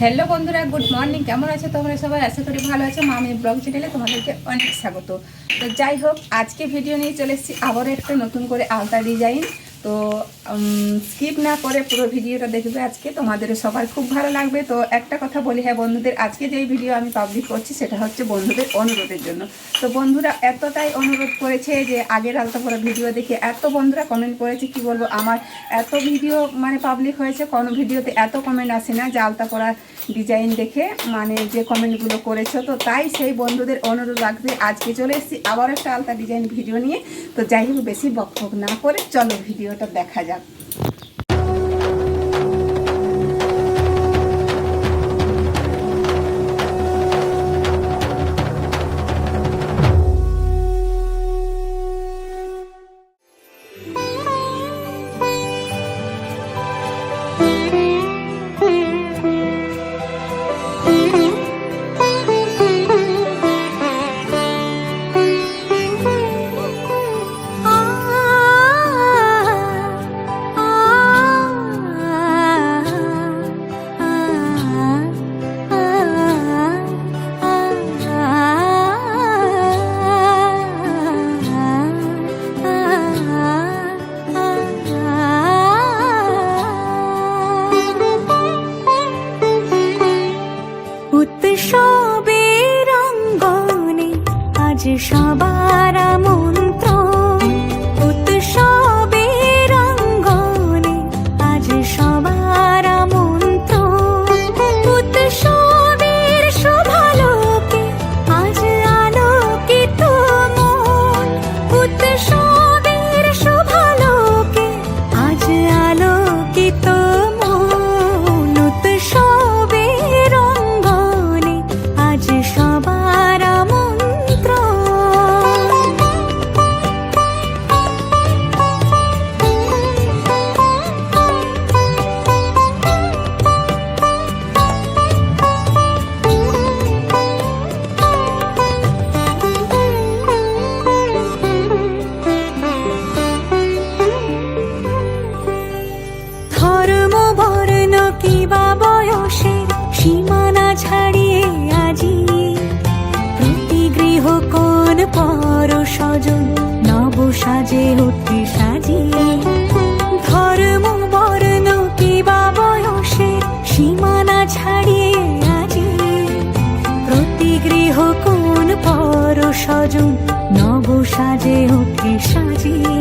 Hello বন্ধুরা, good morning. কেমন আছো তোমরা সবাই? আশা করি ভালো আছো। মামি ব্লগ চ্যানেলে তোমাদেরকে অনেক স্বাগত। তো যাই হোক, আজকে ভিডিও নিয়ে চলে এসেছি আবারও একটা নতুন করে আলতা ডিজাইন। তো স্কিপ না করে পুরো ভিডিওটা দেখবে, আজকে তোমাদের সবার খুব ভালো লাগবে। তো একটা কথা বলি, হ্যাঁ বন্ধুদের, আজকে যেই ভিডিও আমি পাবলিক করছি সেটা হচ্ছে বন্ধুদের অনুরোধের জন্য। তো বন্ধুরা এতটাই অনুরোধ করেছে যে আগের আলতা পরা ভিডিও দেখে এত বন্ধুরা কমেন্ট করেছে, কি বলবো, আমার এত ভিডিও পাবলিক হয়েছে, কোনো ভিডিওতে এত কমেন্ট আসে না যে আলতা পরা ডিজাইন দেখে যে কমেন্টগুলো করেছো। তো তাই সেই বন্ধুদের অনুরোধ রাখবে, আজকে চলে এসেছি আবার একটা আলতা ডিজাইন ভিডিও নিয়ে। তো যাই হোক, বেশি বকবক না করে চলো ভিডিওটা দেখা যাক। উৎসবের অঙ্গনে আজ সবার আমন্ত্রণ, উৎসবের অঙ্গনে আজ সবার আমন্ত্রণ, উৎসবের শোভালোকে আজ আলোকিত মন, উৎসবের শোভালোকে আজ আলোকিত মন, উৎসবের অঙ্গনে আজ সবার আমন্ত্রণ। ধর্ম বর্ণ কিবা বয়সের সীমানা ছাড়িয়ে আজি প্রতি গৃহ কোন পর স্বজন নব সাজে উঠে সাজিয়ে, ধর্ম বর্ণ কিবা বয়সের সীমানা ছাড়িয়ে আজি প্রতি গৃহ কোন পর স্বজন নব সাজে উঠে সাজিয়ে,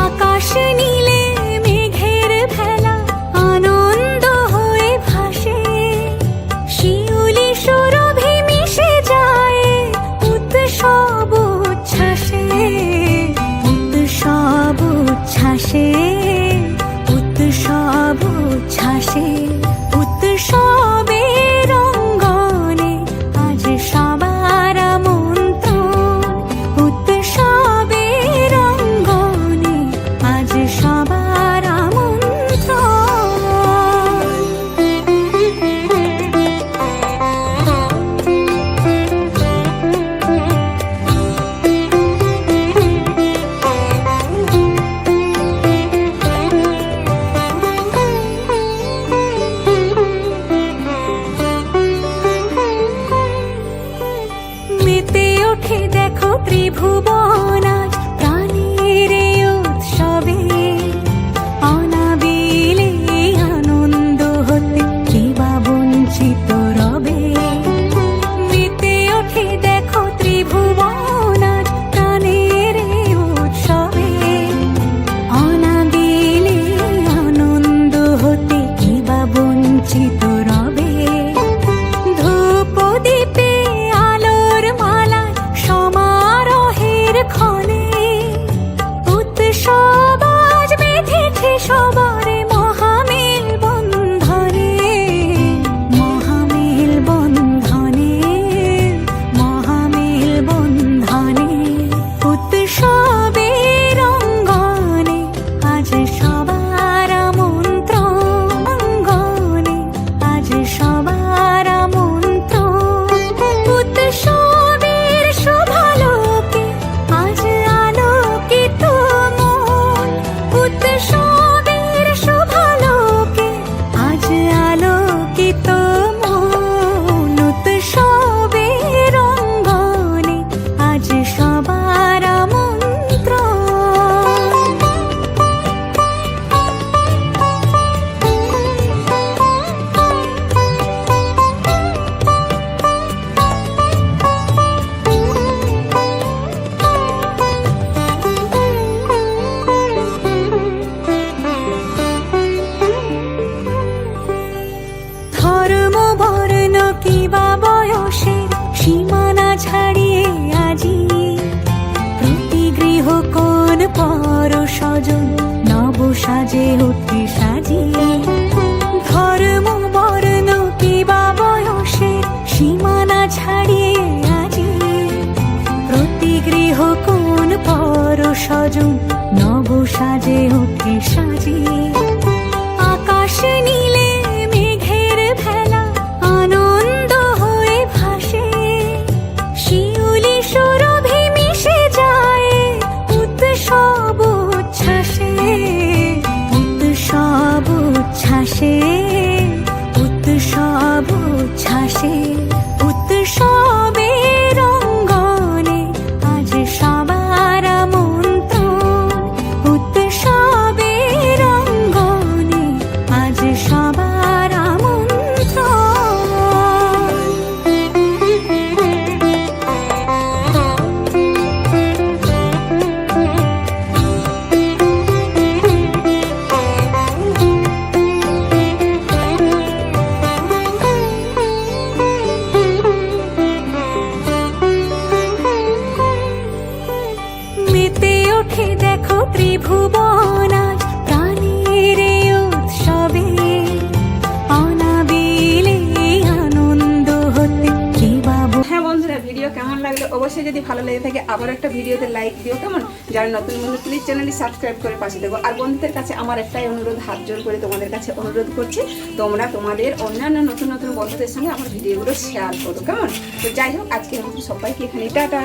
আকাশ নীলে মেঘের ভেলা আনন্দ হয়ে ভাসে, শিউলি সুরভি মিশে যায় উৎসব উচ্ছ্বাসে, উৎসব উচ্ছ্বাসে, উৎসব উচ্ছ্বাসে, উৎসবের অঙ্গনে আজ সবার আমন্ত্রণ, উৎসবের অঙ্গনে আজ সবার আমন্ত্রণ। মেতে ওঠে দেখো ত্রিভুবন আজ প্রাণের এই উৎসবে, অনাবিলে আনন্দ হতে কিবা বঞ্চিত রবে, মেতে ওঠে দেখো ত্রিভুবন আজ প্রাণের এই উৎসবে, অনাবিলে আনন্দ হতে কিবা বঞ্চিত রবে, ধূপ দীপে আলোর মালা সমারোহের ক্ষণে, উৎসব আজ বেঁধেছে সবার মহামেল বন্ধনে, মহামেল সীমানা ছাড়িয়ে আজি প্রতি গৃহ কোন পর স্বজন নব সাজে উঠে সাজিয়ে ধর্ম বর্ণ কিবা বয়সে সীমানা ছাড়িয়ে আজি প্রতি গৃহ কোন পর স্বজন নব সাজে উঠে সাজিয়ে আকাশ নীলে মেঘের ভেলা আনন্দ হয়ে ভাসে শিউলি সুরভি মিশে যায় উৎসব উচ্ছ্বাসে উৎসব উচ্ছ্বাসে উৎসব উচ্ছ্বাসে উৎসবের অঙ্গনে আজ সবার আমন্ত্রণ উৎসবের অঙ্গনে আজ সবার মেতে ওঠে দেখো ত্রিভুবন আজ প্রাণের এই উৎসবে অনাবিলে আনন্দ হতে কি বাবু হ্যাঁ বন্ধুরা, ভিডিও কেমন লাগলো অবশ্যই যদি ভালো লেগে থাকে আবার একটা ভিডিওতে লাইক দিও কেমন। যারা নতুন বন্ধু প্লিজ চ্যানেলটি সাবস্ক্রাইব করে পাশে দেবো। আর বন্ধুদের কাছে আমার একটাই অনুরোধ, হাত জোর করে তোমাদের কাছে অনুরোধ করছি, তোমরা তোমাদের অন্যান্য নতুন নতুন বন্ধুদের সঙ্গে আমার ভিডিওগুলো শেয়ার করো কেমন। তো যাই হোক, আজকে সবাইকে এখানে টাটা।